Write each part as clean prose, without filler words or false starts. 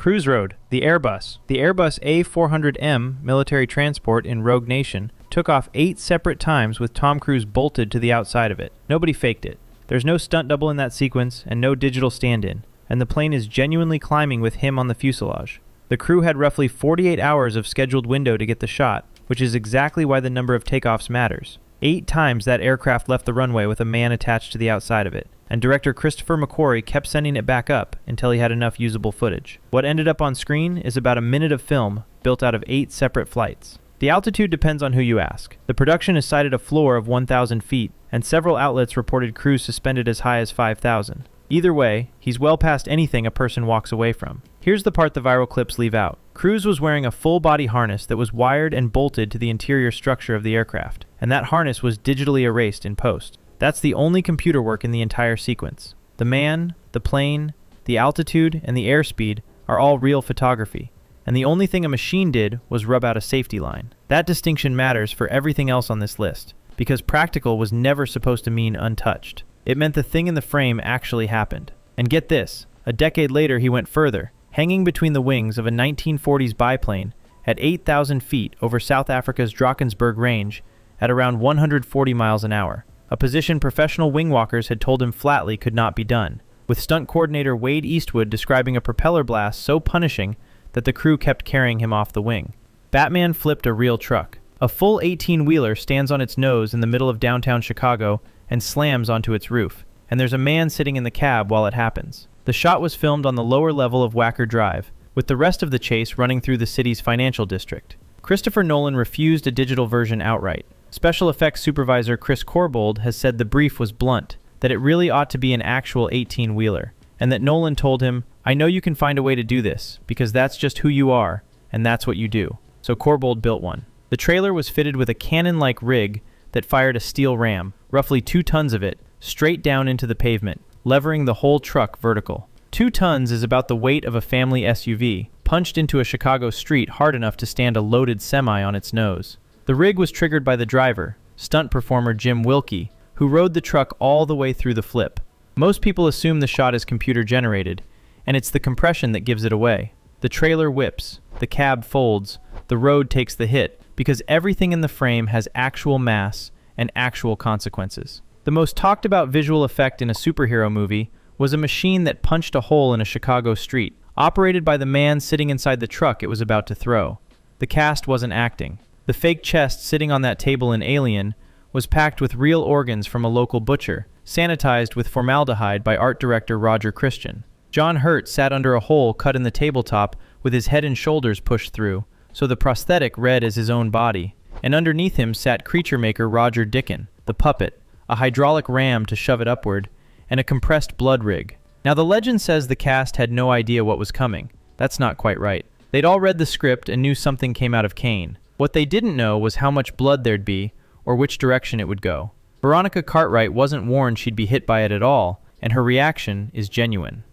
Cruise Road, the Airbus. The Airbus A400M military transport in Rogue Nation took off 8 separate times with Tom Cruise bolted to the outside of it. Nobody faked it. There's no stunt double in that sequence and no digital stand-in, and the plane is genuinely climbing with him on the fuselage. The crew had roughly 48 hours of scheduled window to get the shot, which is exactly why the number of takeoffs matters. 8 times that aircraft left the runway with a man attached to the outside of it, and director Christopher McQuarrie kept sending it back up until he had enough usable footage. What ended up on screen is about a minute of film built out of 8 separate flights. The altitude depends on who you ask. The production has cited a floor of 1,000 feet, and several outlets reported crews suspended as high as 5,000. Either way, he's well past anything a person walks away from. Here's the part the viral clips leave out. Cruise was wearing a full-body harness that was wired and bolted to the interior structure of the aircraft, and that harness was digitally erased in post. That's the only computer work in the entire sequence. The man, the plane, the altitude, and the airspeed are all real photography, and the only thing a machine did was rub out a safety line. That distinction matters for everything else on this list, because practical was never supposed to mean untouched. It meant the thing in the frame actually happened. And get this, a decade later he went further, hanging between the wings of a 1940s biplane at 8,000 feet over South Africa's Drakensberg Range at around 140 miles an hour. A position professional wing walkers had told him flatly could not be done, with stunt coordinator Wade Eastwood describing a propeller blast so punishing that the crew kept carrying him off the wing. Batman flipped a real truck. A full 18-wheeler stands on its nose in the middle of downtown Chicago and slams onto its roof, and there's a man sitting in the cab while it happens. The shot was filmed on the lower level of Wacker Drive, with the rest of the chase running through the city's financial district. Christopher Nolan refused a digital version outright. Special effects supervisor Chris Corbould has said the brief was blunt, that it really ought to be an actual 18-wheeler, and that Nolan told him, "I know you can find a way to do this, because that's just who you are, and that's what you do." So Corbould built one. The trailer was fitted with a cannon-like rig that fired a steel ram, roughly 2 tons of it, straight down into the pavement, levering the whole truck vertical. 2 tons is about the weight of a family SUV, punched into a Chicago street hard enough to stand a loaded semi on its nose. The rig was triggered by the driver, stunt performer Jim Wilkie, who rode the truck all the way through the flip. Most people assume the shot is computer-generated, and it's the compression that gives it away. The trailer whips, the cab folds, the road takes the hit, because everything in the frame has actual mass and actual consequences. The most talked about visual effect in a superhero movie was a machine that punched a hole in a Chicago street, operated by the man sitting inside the truck it was about to throw. The cast wasn't acting. The fake chest sitting on that table in Alien was packed with real organs from a local butcher, sanitized with formaldehyde by art director Roger Christian. John Hurt sat under a hole cut in the tabletop with his head and shoulders pushed through, so the prosthetic read as his own body, and underneath him sat creature maker Roger Dickon, the puppet, a hydraulic ram to shove it upward, and a compressed blood rig. Now the legend says the cast had no idea what was coming. That's not quite right. They'd all read the script and knew something came out of Kane. What they didn't know was how much blood there'd be, or which direction it would go. Veronica Cartwright wasn't warned she'd be hit by it at all, and her reaction is genuine.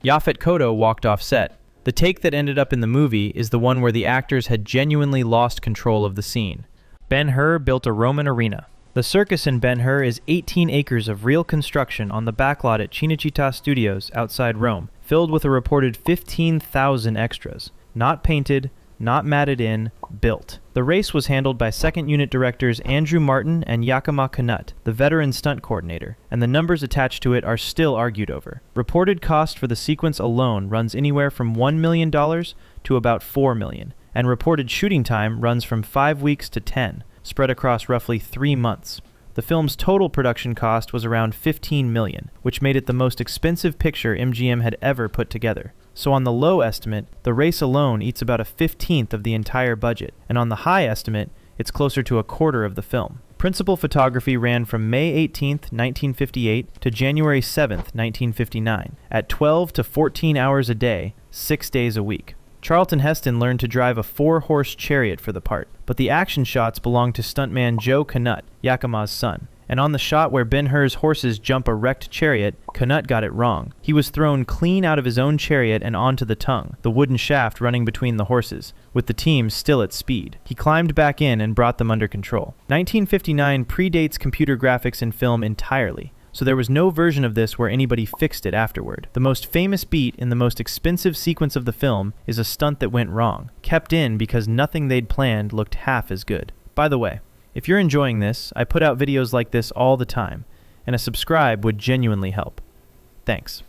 Yaphet Kotto walked off set. The take that ended up in the movie is the one where the actors had genuinely lost control of the scene. Ben-Hur built a Roman arena. The circus in Ben-Hur is 18 acres of real construction on the backlot at Cinecittà Studios outside Rome, filled with a reported 15,000 extras. Not painted, not matted in, built. The race was handled by second unit directors Andrew Martin and Yakima Knut, the veteran stunt coordinator, and the numbers attached to it are still argued over. Reported cost for the sequence alone runs anywhere from $1 million to about $4 million, and reported shooting time runs from 5 weeks to 10, spread across roughly 3 months. The film's total production cost was around $15 million, which made it the most expensive picture MGM had ever put together. So on the low estimate, the race alone eats about a 15th of the entire budget, and on the high estimate, it's closer to a quarter of the film. Principal photography ran from May 18, 1958 to January 7, 1959, at 12 to 14 hours a day, 6 days a week. Charlton Heston learned to drive a 4-horse chariot for the part, but the action shots belonged to stuntman Joe Knut, Yakima's son. And on the shot where Ben-Hur's horses jump a wrecked chariot, Knut got it wrong. He was thrown clean out of his own chariot and onto the tongue, the wooden shaft running between the horses, with the team still at speed. He climbed back in and brought them under control. 1959 predates computer graphics in film entirely. so there was no version of this where anybody fixed it afterward. The most famous beat in the most expensive sequence of the film is a stunt that went wrong, kept in because nothing they'd planned looked half as good. By the way, if you're enjoying this, I put out videos like this all the time, and a subscribe would genuinely help. Thanks.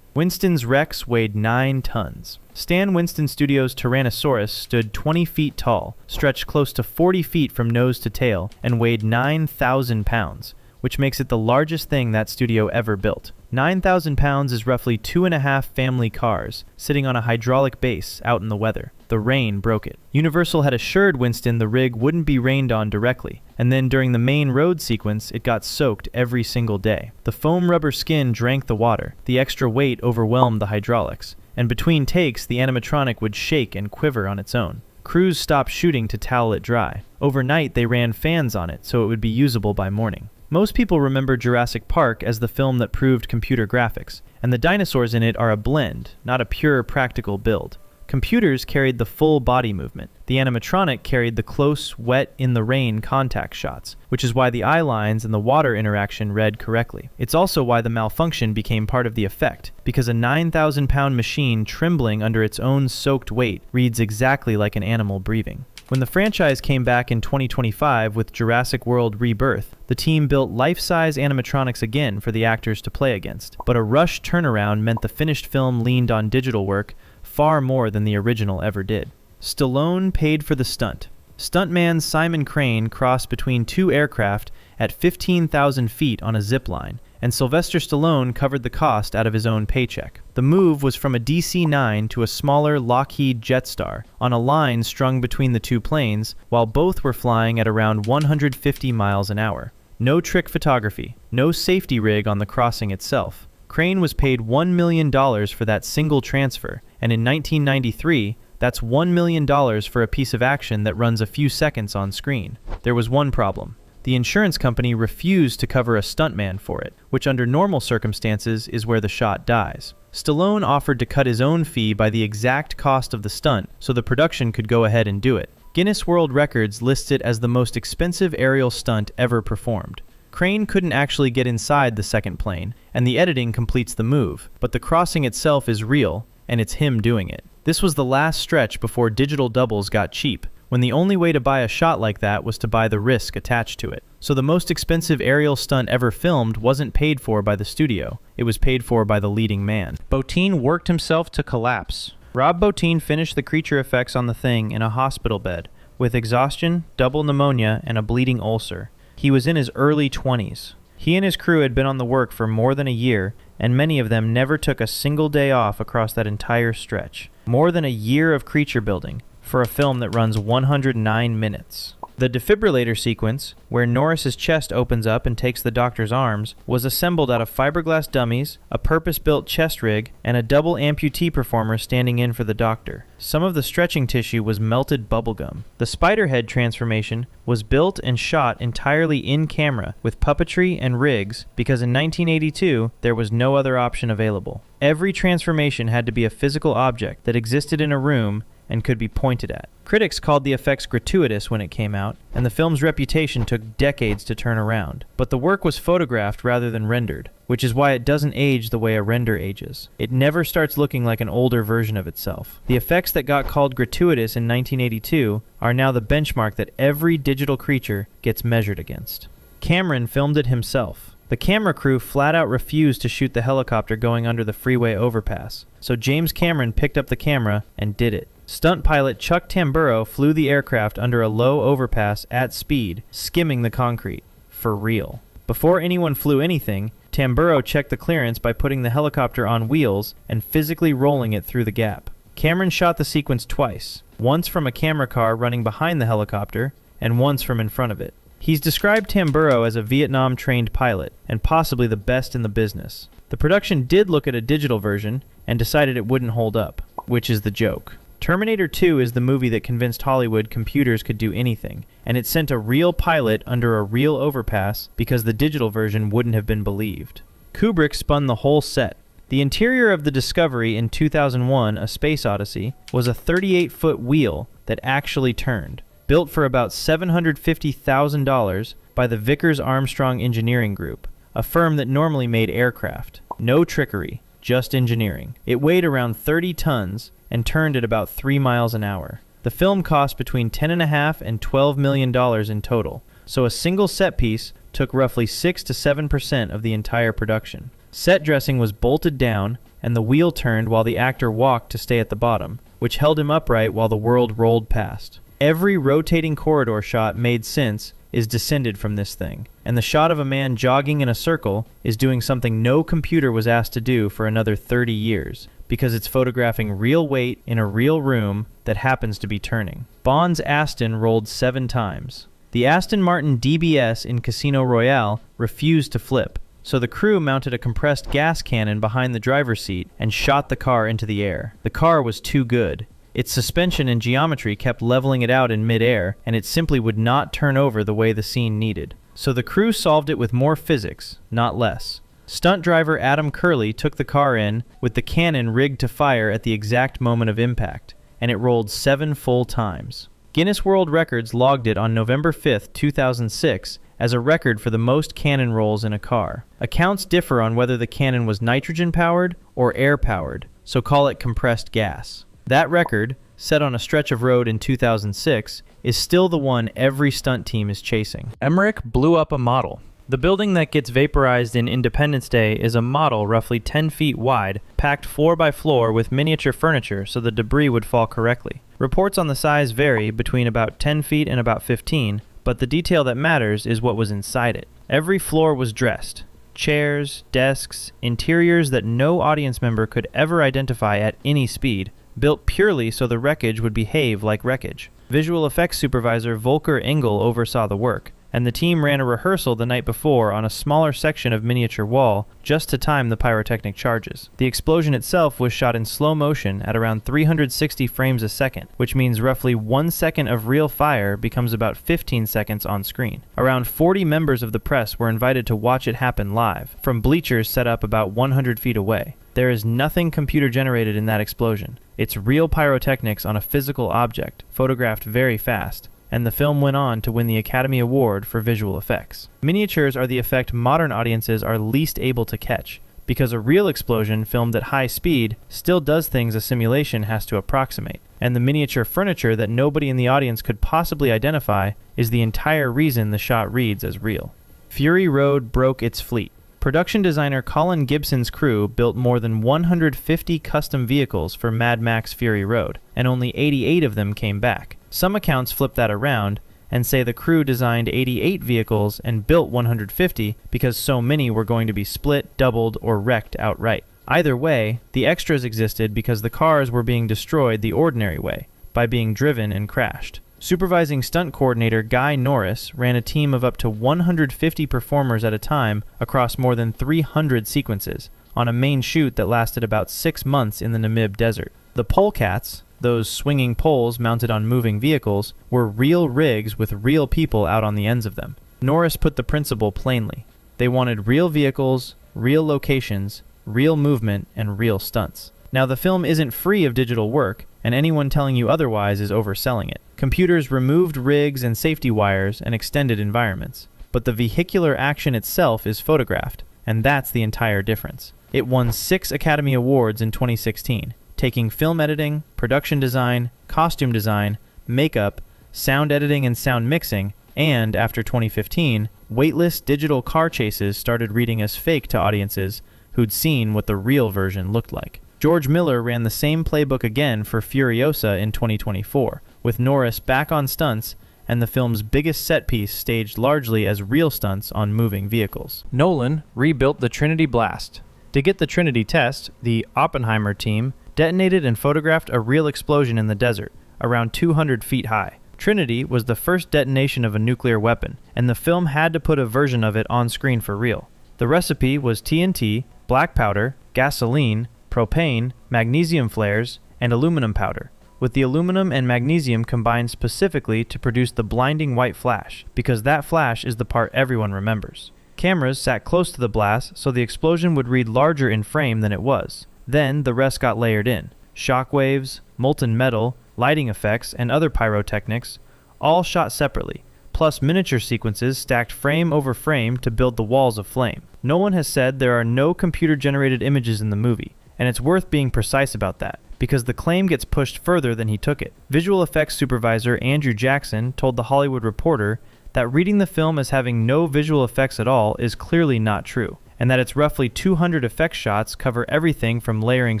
Winston's Rex weighed 9 tons. Stan Winston Studios' Tyrannosaurus stood 20 feet tall, stretched close to 40 feet from nose to tail, and weighed 9,000 pounds, which makes it the largest thing that studio ever built. 9,000 pounds is roughly 2.5 family cars, sitting on a hydraulic base out in the weather. The rain broke it. Universal had assured Winston the rig wouldn't be rained on directly, and then during the main road sequence, it got soaked every single day. The foam rubber skin drank the water, the extra weight overwhelmed the hydraulics, and between takes, the animatronic would shake and quiver on its own. Crews stopped shooting to towel it dry. Overnight, they ran fans on it so it would be usable by morning. Most people remember Jurassic Park as the film that proved computer graphics, and the dinosaurs in it are a blend, not a pure practical build. Computers carried the full body movement. The animatronic carried the close, wet, in-the-rain contact shots, which is why the eye lines and the water interaction read correctly. It's also why the malfunction became part of the effect, because a 9,000-pound machine trembling under its own soaked weight reads exactly like an animal breathing. When the franchise came back in 2025 with Jurassic World Rebirth, the team built life-size animatronics again for the actors to play against, but a rushed turnaround meant the finished film leaned on digital work far more than the original ever did. Stallone paid for the stunt. Stuntman Simon Crane crossed between two aircraft at 15,000 feet on a zip line, and Sylvester Stallone covered the cost out of his own paycheck. The move was from a DC-9 to a smaller Lockheed Jetstar, on a line strung between the two planes, while both were flying at around 150 miles an hour. No trick photography, no safety rig on the crossing itself. Crane was paid $1 million for that single transfer, and in 1993, that's $1 million for a piece of action that runs a few seconds on screen. There was one problem. The insurance company refused to cover a stuntman for it, which under normal circumstances is where the shot dies. Stallone offered to cut his own fee by the exact cost of the stunt so the production could go ahead and do it. Guinness World Records lists it as the most expensive aerial stunt ever performed. Crane couldn't actually get inside the second plane, and the editing completes the move, but the crossing itself is real, and it's him doing it. This was the last stretch before digital doubles got cheap, when the only way to buy a shot like that was to buy the risk attached to it. So the most expensive aerial stunt ever filmed wasn't paid for by the studio, it was paid for by the leading man. Bottin worked himself to collapse. Rob Bottin finished the creature effects on the thing in a hospital bed, with exhaustion, double pneumonia, and a bleeding ulcer. He was in his early 20s. He and his crew had been on the work for more than a year, and many of them never took a single day off across that entire stretch. More than a year of creature building for a film that runs 109 minutes. The defibrillator sequence, where Norris's chest opens up and takes the doctor's arms, was assembled out of fiberglass dummies, a purpose-built chest rig, and a double amputee performer standing in for the doctor. Some of the stretching tissue was melted bubblegum. The spider head transformation was built and shot entirely in camera with puppetry and rigs because in 1982 there was no other option available. Every transformation had to be a physical object that existed in a room and could be pointed at. Critics called the effects gratuitous when it came out, and the film's reputation took decades to turn around. But the work was photographed rather than rendered, which is why it doesn't age the way a render ages. It never starts looking like an older version of itself. The effects that got called gratuitous in 1982 are now the benchmark that every digital creature gets measured against. Cameron filmed it himself. The camera crew flat out refused to shoot the helicopter going under the freeway overpass, so James Cameron picked up the camera and did it. Stunt pilot Chuck Tamburo flew the aircraft under a low overpass at speed, skimming the concrete. For real. Before anyone flew anything, Tamburo checked the clearance by putting the helicopter on wheels and physically rolling it through the gap. Cameron shot the sequence twice, once from a camera car running behind the helicopter, and once from in front of it. He's described Tamburo as a Vietnam-trained pilot, and possibly the best in the business. The production did look at a digital version, and decided it wouldn't hold up, which is the joke. Terminator 2 is the movie that convinced Hollywood computers could do anything, and it sent a real pilot under a real overpass because the digital version wouldn't have been believed. Kubrick spun the whole set. The interior of the Discovery in 2001: A Space Odyssey was a 38-foot wheel that actually turned, built for about $750,000 by the Vickers Armstrong Engineering Group, a firm that normally made aircraft. No trickery, just engineering. It weighed around 30 tons and turned at about 3 miles an hour. The film cost between $10.5 and $12 million in total, so a single set piece took roughly 6 to 7% of the entire production. Set dressing was bolted down, and the wheel turned while the actor walked to stay at the bottom, which held him upright while the world rolled past. Every rotating corridor shot made since is descended from this thing, and the shot of a man jogging in a circle is doing something no computer was asked to do for another 30 years, because it's photographing real weight in a real room that happens to be turning. Bond's Aston rolled 7 times. The Aston Martin DBS in Casino Royale refused to flip, so the crew mounted a compressed gas cannon behind the driver's seat and shot the car into the air. The car was too good. Its suspension and geometry kept leveling it out in mid-air, and it simply would not turn over the way the scene needed. So the crew solved it with more physics, not less. Stunt driver Adam Curley took the car in with the cannon rigged to fire at the exact moment of impact, and it rolled 7 full times. Guinness World Records logged it on November 5, 2006, as a record for the most cannon rolls in a car. Accounts differ on whether the cannon was nitrogen-powered or air-powered, so call it compressed gas. That record, set on a stretch of road in 2006, is still the one every stunt team is chasing. Emmerich blew up a model. The building that gets vaporized in Independence Day is a model roughly 10 feet wide, packed floor by floor with miniature furniture so the debris would fall correctly. Reports on the size vary between about 10 feet and about 15, but the detail that matters is what was inside it. Every floor was dressed. Chairs, desks, interiors that no audience member could ever identify at any speed, built purely so the wreckage would behave like wreckage. Visual effects supervisor Volker Engel oversaw the work, and the team ran a rehearsal the night before on a smaller section of miniature wall just to time the pyrotechnic charges. The explosion itself was shot in slow motion at around 360 frames a second, which means roughly 1 second of real fire becomes about 15 seconds on screen. Around 40 members of the press were invited to watch it happen live, from bleachers set up about 100 feet away. There is nothing computer-generated in that explosion. It's real pyrotechnics on a physical object, photographed very fast, and the film went on to win the Academy Award for visual effects. Miniatures are the effect modern audiences are least able to catch, because a real explosion filmed at high speed still does things a simulation has to approximate, and the miniature furniture that nobody in the audience could possibly identify is the entire reason the shot reads as real. Fury Road broke its fleet. Production designer Colin Gibson's crew built more than 150 custom vehicles for Mad Max Fury Road, and only 88 of them came back. Some accounts flip that around and say the crew designed 88 vehicles and built 150 because so many were going to be split, doubled, or wrecked outright. Either way, the extras existed because the cars were being destroyed the ordinary way, by being driven and crashed. Supervising stunt coordinator Guy Norris ran a team of up to 150 performers at a time across more than 300 sequences, on a main shoot that lasted about 6 months in the Namib Desert. The polecats, those swinging poles mounted on moving vehicles, were real rigs with real people out on the ends of them. Norris put the principle plainly. They wanted real vehicles, real locations, real movement, and real stunts. Now, the film isn't free of digital work, and anyone telling you otherwise is overselling it. Computers removed rigs and safety wires and extended environments, but the vehicular action itself is photographed, and that's the entire difference. It won 6 Academy Awards in 2016, taking film editing, production design, costume design, makeup, sound editing and sound mixing, and, after 2015, weightless digital car chases started reading as fake to audiences who'd seen what the real version looked like. George Miller ran the same playbook again for Furiosa in 2024, with Norris back on stunts and the film's biggest set piece staged largely as real stunts on moving vehicles. Nolan rebuilt the Trinity blast. To get the Trinity test, the Oppenheimer team detonated and photographed a real explosion in the desert, around 200 feet high. Trinity was the first detonation of a nuclear weapon, and the film had to put a version of it on screen for real. The recipe was TNT, black powder, gasoline, propane, magnesium flares, and aluminum powder, with the aluminum and magnesium combined specifically to produce the blinding white flash, because that flash is the part everyone remembers. Cameras sat close to the blast so the explosion would read larger in frame than it was. Then the rest got layered in. Shockwaves, molten metal, lighting effects, and other pyrotechnics, all shot separately, plus miniature sequences stacked frame over frame to build the walls of flame. Nolan has said there are no computer-generated images in the movie, and it's worth being precise about that, because the claim gets pushed further than he took it. Visual effects supervisor Andrew Jackson told The Hollywood Reporter that reading the film as having no visual effects at all is clearly not true, and that its roughly 200 effect shots cover everything from layering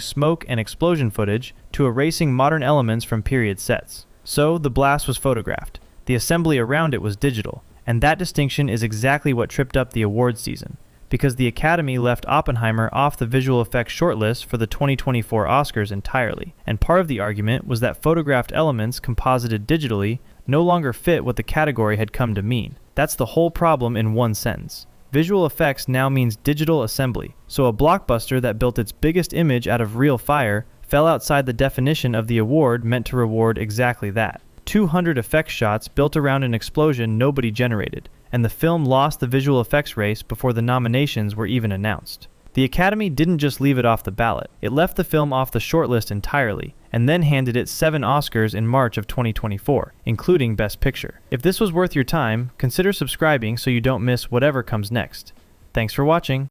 smoke and explosion footage to erasing modern elements from period sets. So, the blast was photographed. The assembly around it was digital, and that distinction is exactly what tripped up the awards season, because the Academy left Oppenheimer off the visual effects shortlist for the 2024 Oscars entirely, and part of the argument was that photographed elements composited digitally no longer fit what the category had come to mean. That's the whole problem in one sentence. Visual effects now means digital assembly, so a blockbuster that built its biggest image out of real fire fell outside the definition of the award meant to reward exactly that. 200 effects shots built around an explosion nobody generated, and the film lost the visual effects race before the nominations were even announced. The Academy didn't just leave it off the ballot, it left the film off the shortlist entirely, and then handed it 7 Oscars in March of 2024, including Best Picture. If this was worth your time, consider subscribing so you don't miss whatever comes next. Thanks for watching.